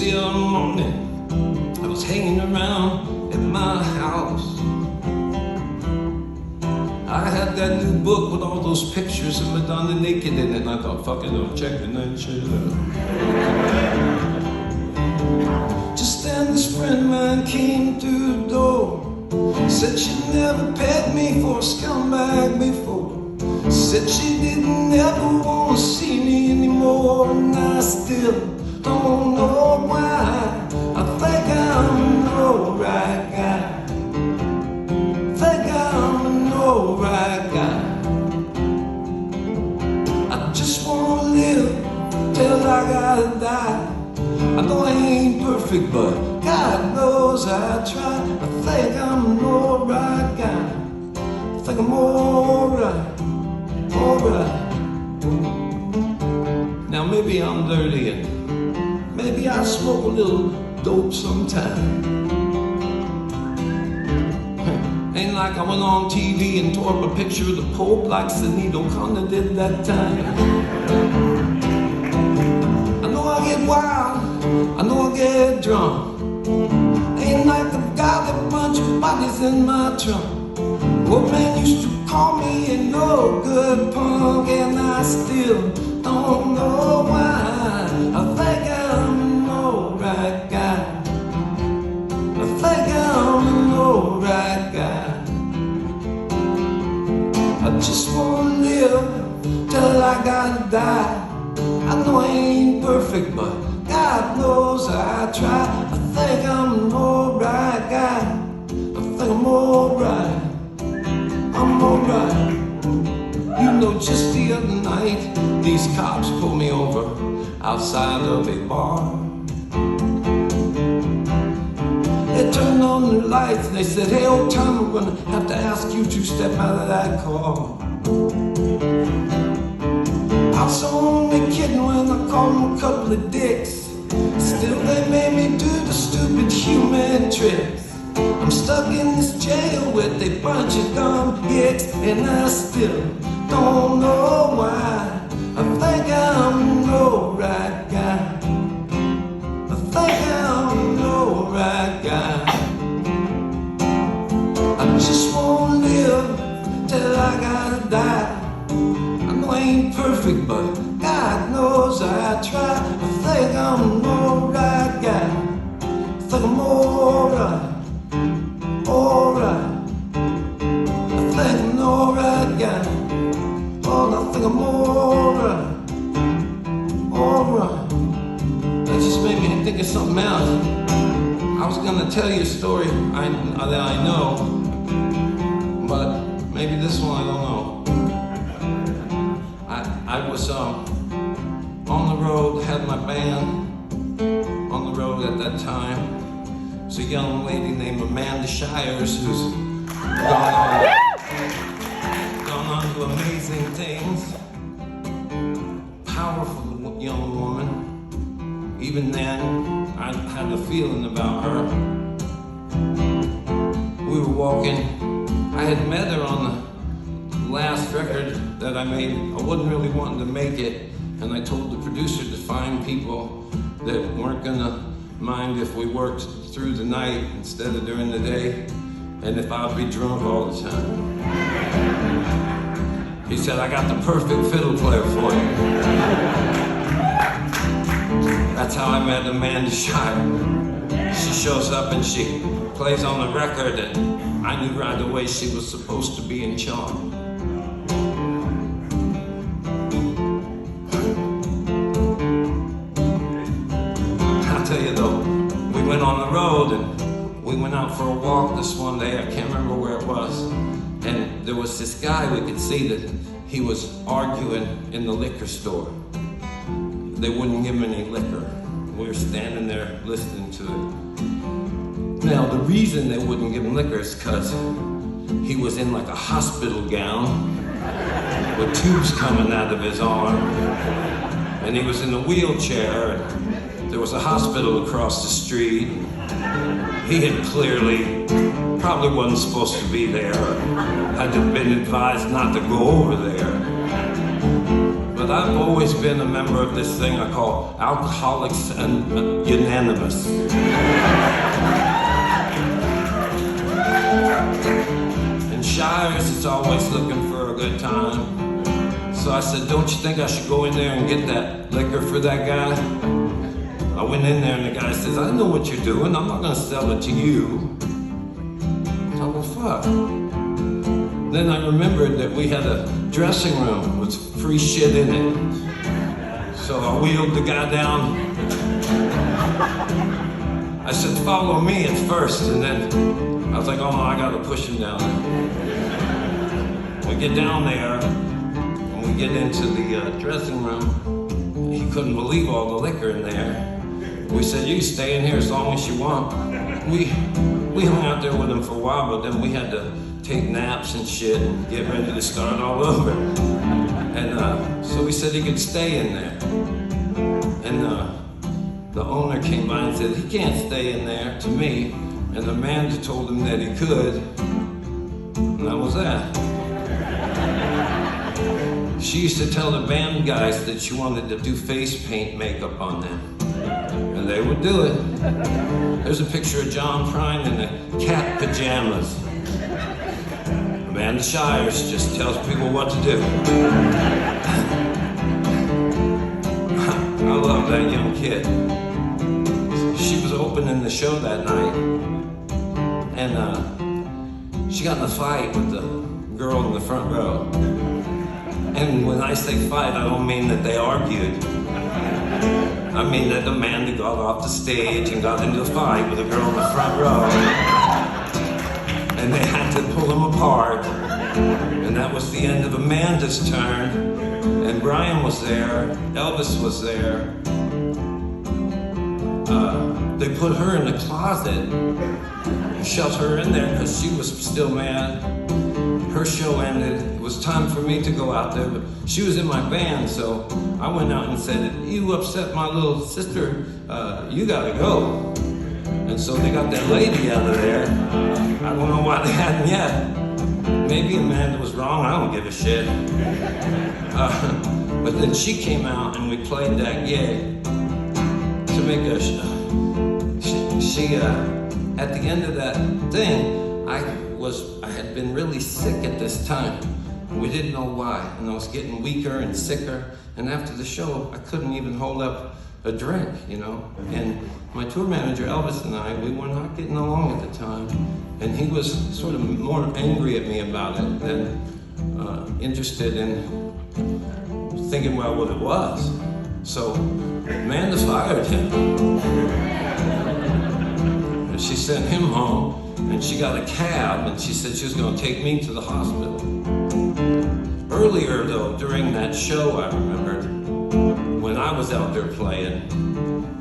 the other morning, I was hanging around at my house. I had that new book with all those pictures of Madonna naked in it, and I thought, fuck it, I'll check the night shit out. Just then this friend of mine came through the door. Said she never paid me for a scumbag before. Said she didn't ever want to see me anymore, and I still don't know why. I think I'm an alright guy. Think I'm an alright guy. I just wanna live till I gotta die. I know I ain't perfect, but God knows I try. I think I'm an alright guy. I think I'm alright, alright. Now maybe I'm dirty and maybe I smoke a little dope sometime. Ain't like I went on TV and tore up a picture of the Pope like Sinead O'Connor did that time. I know I get wild, I know I get drunk. Ain't like I've got a bunch of bodies in my trunk. Old man used to call me a no good punk, and I still don't know why. I think I'm an alright guy. I think I'm an alright guy. I just wanna live till I gotta die. I know I ain't perfect, but God knows I try. I think I'm an alright guy. I think I'm alright. I'm alright. You know, just the other night, these cops pulled me over outside of a bar. They turned on the lights and they said, hey, old timer, we're gonna have to ask you to step out of that car. I was only kidding when I called them a couple of dicks. Still they made me do the stupid human tricks. I'm stuck in this jail with a bunch of dumb hicks, and I still don't know why. I think I'm an alright guy. I think I'm an alright guy. I just wanna live till I gotta die. I know I ain't perfect, but God knows I try. I think I'm an alright guy. I think I'm alright, alright. I think I'm an alright guy. Oh, I think I'm alright, alright. That just made me think of something else. I was gonna tell you a story that I know, but maybe this one I don't know. I was on the road, had my band on the road at that time. There's a young lady named Amanda Shires who's gone on to amazing things. Powerful young woman. Even then, I had a feeling about her. We were walking. I had met her on the last record that I made. I wasn't really wanting to make it, and I told the producer to find people that weren't gonna mind if we worked through the night instead of during the day, and if I'd be drunk all the time. He said, I got the perfect fiddle player for you. That's how I met Amanda Shires. She shows up and she plays on the record, and I knew right away she was supposed to be in charge. I'll tell you though, we went on the road and we went out for a walk this one day. I can't remember where it was. And there was this guy, we could see that he was arguing in the liquor store. They wouldn't give him any liquor. We were standing there listening to it. Now, the reason they wouldn't give him liquor is because he was in like a hospital gown with tubes coming out of his arm. And he was in a wheelchair. And there was a hospital across the street. He had clearly probably wasn't supposed to be there, or had been advised not to go over there. But but I've always been a member of this thing I call Alcoholics Unanimous. And Shires is always looking for a good time. So I said, don't you think I should go in there and get that liquor for that guy? I went in there and the guy says, I know what you're doing, I'm not gonna sell it to you. I thought, well, fuck. Then I remembered that we had a dressing room with free shit in it. So I wheeled the guy down. I said, follow me at first, and then I was like, oh no, I gotta push him down there. We get down there, and we get into the dressing room. He couldn't believe all the liquor in there. We said, you can stay in here as long as you want. We hung out there with him for a while, but then we had to take naps and shit and get ready to start all over. And so we said he could stay in there. And the owner came by and said, he can't stay in there, to me. And Amanda told him that he could. And that was that. She used to tell the band guys that she wanted to do face paint makeup on them. And they would do it. There's a picture of John Prine in the cat pajamas. Amanda Shires just tells people what to do. I love that young kid. She was opening the show that night, and she got in a fight with the girl in the front row. And when I say fight, I don't mean that they argued. I mean that Amanda got off the stage and got into a fight with a girl in the front row. And they had to pull them apart. And that was the end of Amanda's turn. And Brian was there, Elvis was there. They put her in the closet, shoved her in there because she was still mad. Her show ended. It was time for me to go out there, but she was in my band, so I went out and said, you upset my little sister, you gotta go. And so they got that lady out of there. I don't know why they hadn't yet. Maybe Amanda was wrong, I don't give a shit. But then she came out and we played that gig to make a at the end of that thing, I had been really sick at this time. We didn't know why, and I was getting weaker and sicker. And after the show, I couldn't even hold up a drink, you know. And my tour manager, Elvis, and I, we were not getting along at the time. And he was sort of more angry at me about it than interested in thinking about what it was. So Amanda fired him. And she sent him home. And she got a cab, and she said she was going to take me to the hospital. Earlier, though, during that show, I remembered, when I was out there playing,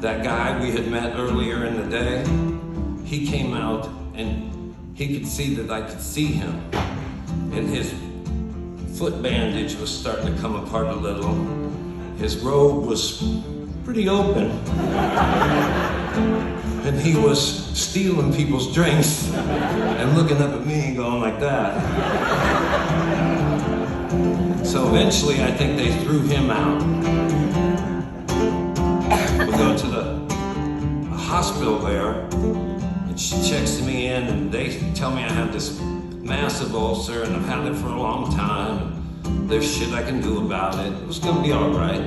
that guy we had met earlier in the day, he came out, and he could see that I could see him. And his foot bandage was starting to come apart a little. His robe was pretty open. And he was stealing people's drinks and looking up at me and going like that. So eventually, I think they threw him out. We go to the hospital there, and she checks me in, and they tell me I have this massive ulcer, and I've had it for a long time, and there's shit I can do about it. It was gonna be all right.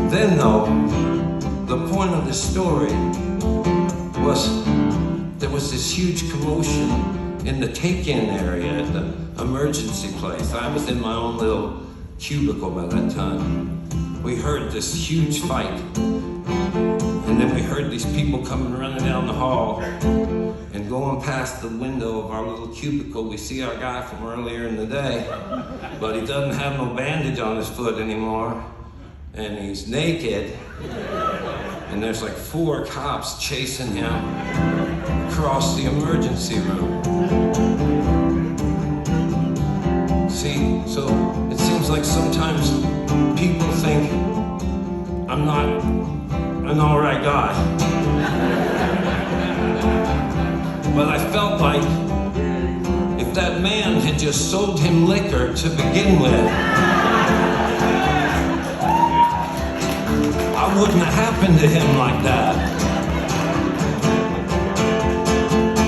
Then though, the point of the story was there was this huge commotion in the take-in area at the emergency place. I was in my own little cubicle by that time. We heard this huge fight. And then we heard these people coming running down the hall, and going past the window of our little cubicle, we see our guy from earlier in the day, but he doesn't have no bandage on his foot anymore, and he's naked, and there's like 4 cops chasing him across the emergency room. See, so it seems like sometimes people think I'm not an all right guy. But I felt like man had just sold him liquor to begin with. I wouldn't have happened to him like that.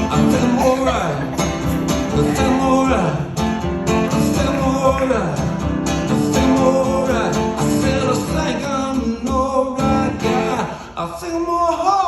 I feel alright. I feel alright. I feel alright. I feel alright. I feel like I'm an alright guy. I feel more